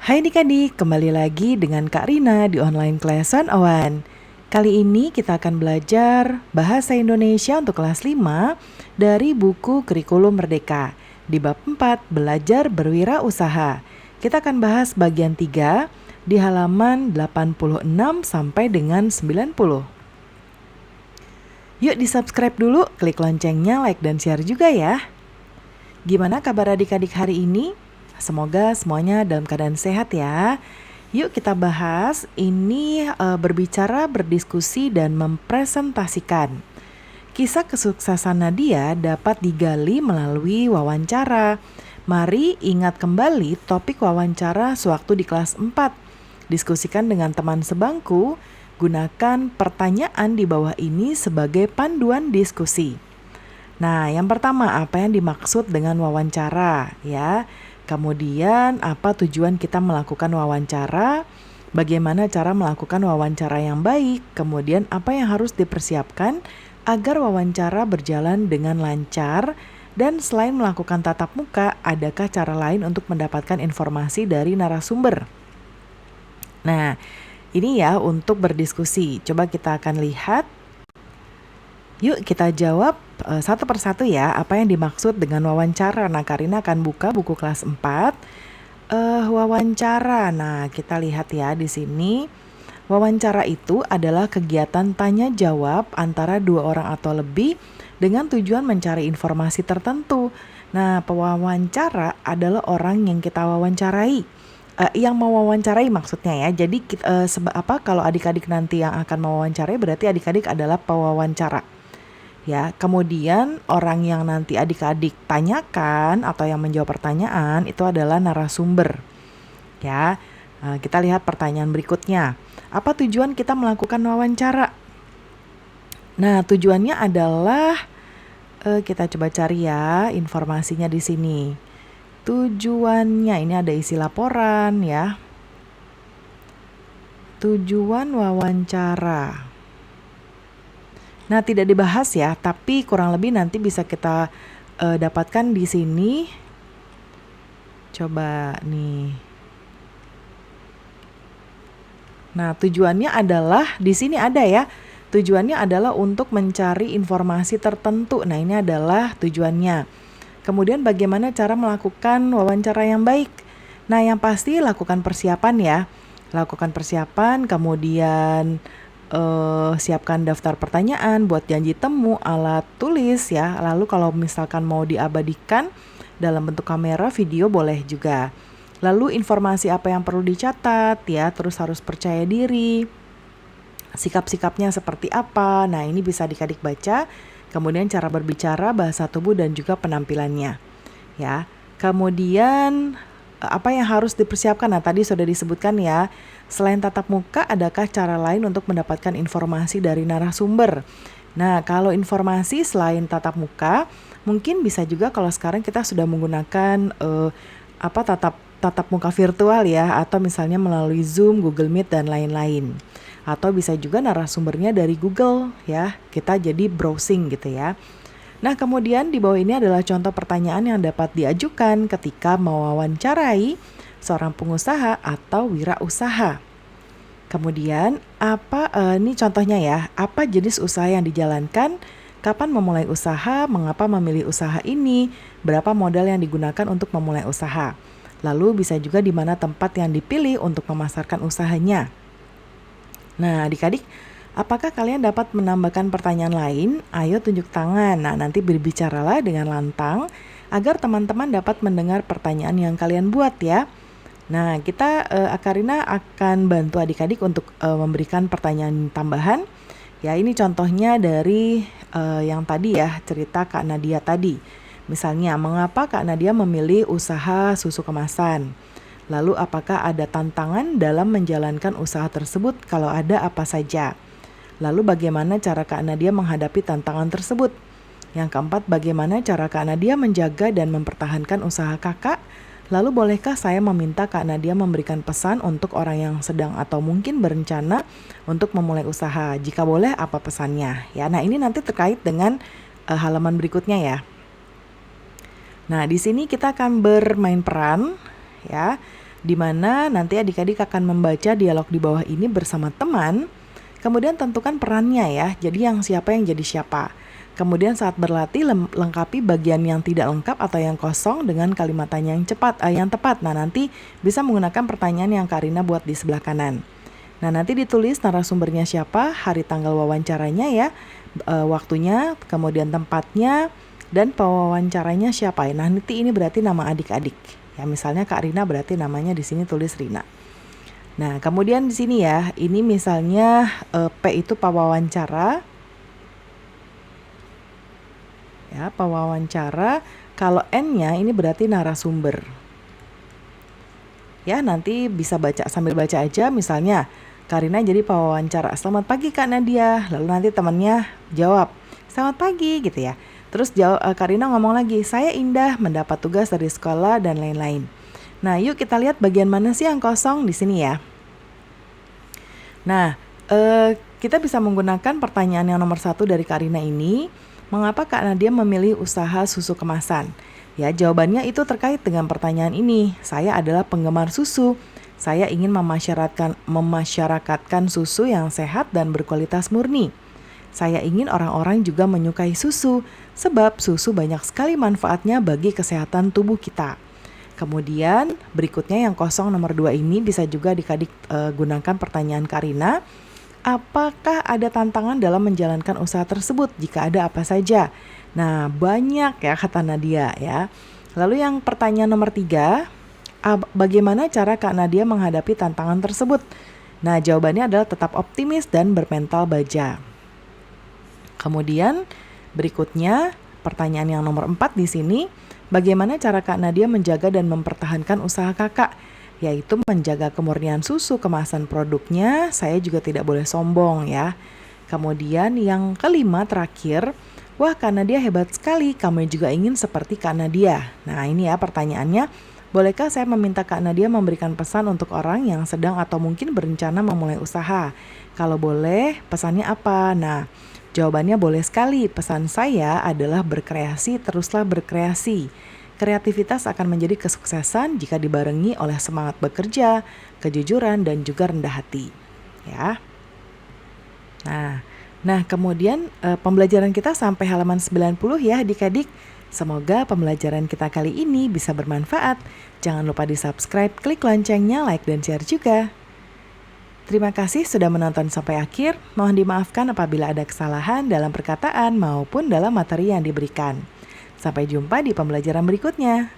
Hai adik-adik, kembali lagi dengan Kak Rina di online class 101. Kali ini kita akan belajar Bahasa Indonesia untuk kelas 5 dari buku Kurikulum Merdeka. Di bab 4, Belajar Berwirausaha. Kita akan bahas bagian 3 di halaman 86 sampai dengan 90. Yuk di-subscribe dulu, klik loncengnya, like dan share juga ya. Gimana kabar adik-adik hari ini? Semoga semuanya dalam keadaan sehat ya. Yuk kita bahas, ini berbicara, berdiskusi, dan mempresentasikan. Kisah kesuksesan Nadia dapat digali melalui wawancara. Mari ingat kembali topik wawancara sewaktu di kelas 4. Diskusikan dengan teman sebangku, gunakan pertanyaan di bawah ini sebagai panduan diskusi. Nah, yang pertama, apa yang dimaksud dengan wawancara ya? Kemudian, apa tujuan kita melakukan wawancara? Bagaimana cara melakukan wawancara yang baik? Kemudian, apa yang harus dipersiapkan agar wawancara berjalan dengan lancar? Dan selain melakukan tatap muka, adakah cara lain untuk mendapatkan informasi dari narasumber? Nah, ini ya untuk berdiskusi. Coba kita akan lihat. Yuk kita jawab satu persatu ya, apa yang dimaksud dengan wawancara. Nah, Karina akan buka buku kelas 4. Wawancara. Nah, kita lihat ya di sini. Wawancara itu adalah kegiatan tanya jawab antara dua orang atau lebih dengan tujuan mencari informasi tertentu. Nah, pewawancara adalah orang yang kita wawancarai. Yang mau wawancarai maksudnya ya. Jadi kalau adik-adik nanti yang akan mewawancarai, berarti adik-adik adalah pewawancara. Ya, kemudian orang yang nanti adik-adik tanyakan atau yang menjawab pertanyaan itu adalah narasumber. Ya, kita lihat pertanyaan berikutnya. Apa tujuan kita melakukan wawancara? Nah, tujuannya adalah kita coba cari ya informasinya di sini. Tujuannya ini ada isi laporan ya. Tujuan wawancara. Nah, tidak dibahas ya, tapi kurang lebih nanti bisa kita dapatkan di sini. Coba nih. Nah, tujuannya adalah di sini ada ya. Tujuannya adalah untuk mencari informasi tertentu. Nah, ini adalah tujuannya. Kemudian bagaimana cara melakukan wawancara yang baik? Nah, yang pasti lakukan persiapan ya. Lakukan persiapan, kemudian siapkan daftar pertanyaan, buat janji temu, alat tulis ya. Lalu kalau misalkan mau diabadikan dalam bentuk kamera, video boleh juga. Lalu informasi apa yang perlu dicatat ya, terus harus percaya diri. Sikap-sikapnya seperti apa? Nah, ini bisa adik-adik baca. Kemudian cara berbicara, bahasa tubuh dan juga penampilannya. Ya. Kemudian apa yang harus dipersiapkan? Nah, tadi sudah disebutkan ya. Selain tatap muka, adakah cara lain untuk mendapatkan informasi dari narasumber? Nah, kalau informasi selain tatap muka, mungkin bisa juga kalau sekarang kita sudah menggunakan tatap muka virtual ya, atau misalnya melalui Zoom, Google Meet dan lain-lain. Atau bisa juga narasumbernya dari Google ya. Kita jadi browsing gitu ya. Nah, kemudian di bawah ini adalah contoh pertanyaan yang dapat diajukan ketika mewawancarai seorang pengusaha atau wirausaha. Kemudian ini contohnya ya, apa jenis usaha yang dijalankan, kapan memulai usaha, mengapa memilih usaha ini, berapa modal yang digunakan untuk memulai usaha. Lalu bisa juga di mana tempat yang dipilih untuk memasarkan usahanya. Nah, adik-adik, apakah kalian dapat menambahkan pertanyaan lain? Ayo tunjuk tangan. Nah, nanti berbicaralah dengan lantang agar teman-teman dapat mendengar pertanyaan yang kalian buat ya. Nah, Karina akan bantu adik-adik untuk memberikan pertanyaan tambahan. Ya, ini contohnya dari yang tadi ya, cerita Kak Nadia tadi. Misalnya, mengapa Kak Nadia memilih usaha susu kemasan? Lalu, apakah ada tantangan dalam menjalankan usaha tersebut? Kalau ada, apa saja? Lalu, bagaimana cara Kak Nadia menghadapi tantangan tersebut? Yang keempat, bagaimana cara Kak Nadia menjaga dan mempertahankan usaha kakak? Lalu bolehkah saya meminta Kak Nadia memberikan pesan untuk orang yang sedang atau mungkin berencana untuk memulai usaha? Jika boleh, apa pesannya? Ya, nah ini nanti terkait dengan halaman berikutnya ya. Nah, di sini kita akan bermain peran ya. di mana nanti adik-adik akan membaca dialog di bawah ini bersama teman, kemudian tentukan perannya ya, jadi siapa yang jadi siapa. Kemudian saat berlatih lengkapi bagian yang tidak lengkap atau yang kosong dengan kalimat tanya yang tepat. Nah, nanti bisa menggunakan pertanyaan yang Kak Rina buat di sebelah kanan. Nah, nanti ditulis narasumbernya siapa, hari tanggal wawancaranya ya, waktunya, kemudian tempatnya, dan pewawancaranya siapa ya. Nah, nanti ini berarti nama adik-adik. Ya, misalnya Kak Rina berarti namanya di sini tulis Rina. Nah, kemudian di sini ya, ini misalnya P itu pewawancara. Ya, pewawancara. Kalau N-nya ini berarti narasumber. Ya, nanti bisa baca sambil baca aja, misalnya Karina jadi pewawancara, selamat pagi Kak Nadia. Lalu nanti temannya jawab, selamat pagi gitu ya. Terus Karina ngomong lagi, saya Indah mendapat tugas dari sekolah dan lain-lain. Nah, yuk kita lihat bagian mana sih yang kosong di sini ya. Nah, kita bisa menggunakan pertanyaan yang nomor 1 dari Karina ini. Mengapa Kak Nadia memilih usaha susu kemasan? Ya, jawabannya itu terkait dengan pertanyaan ini. Saya adalah penggemar susu. Saya ingin memasyarakatkan susu yang sehat dan berkualitas murni. Saya ingin orang-orang juga menyukai susu, sebab susu banyak sekali manfaatnya bagi kesehatan tubuh kita. Kemudian berikutnya yang kosong nomor 2 ini bisa juga gunakan pertanyaan Karina. Apakah ada tantangan dalam menjalankan usaha tersebut? Jika ada, apa saja? Nah, banyak ya kata Nadia ya. Lalu yang pertanyaan nomor 3, bagaimana cara Kak Nadia menghadapi tantangan tersebut? Nah, jawabannya adalah tetap optimis dan bermental baja. Kemudian berikutnya pertanyaan yang nomor 4 di sini, bagaimana cara Kak Nadia menjaga dan mempertahankan usaha Kakak? Yaitu menjaga kemurnian susu kemasan produknya, saya juga tidak boleh sombong ya. Kemudian yang kelima terakhir, wah Kak Nadia hebat sekali, kami juga ingin seperti Kak Nadia. Nah ini ya pertanyaannya, bolehkah saya meminta Kak Nadia memberikan pesan untuk orang yang sedang atau mungkin berencana memulai usaha? Kalau boleh, pesannya apa? Nah, jawabannya boleh sekali. Pesan saya adalah berkreasi, teruslah berkreasi. Kreativitas akan menjadi kesuksesan jika dibarengi oleh semangat bekerja, kejujuran, dan juga rendah hati. Ya. Nah kemudian pembelajaran kita sampai halaman 90 ya adik-adik. Semoga pembelajaran kita kali ini bisa bermanfaat. Jangan lupa di-subscribe, klik loncengnya, like dan share juga. Terima kasih sudah menonton sampai akhir. Mohon dimaafkan apabila ada kesalahan dalam perkataan maupun dalam materi yang diberikan. Sampai jumpa di pembelajaran berikutnya.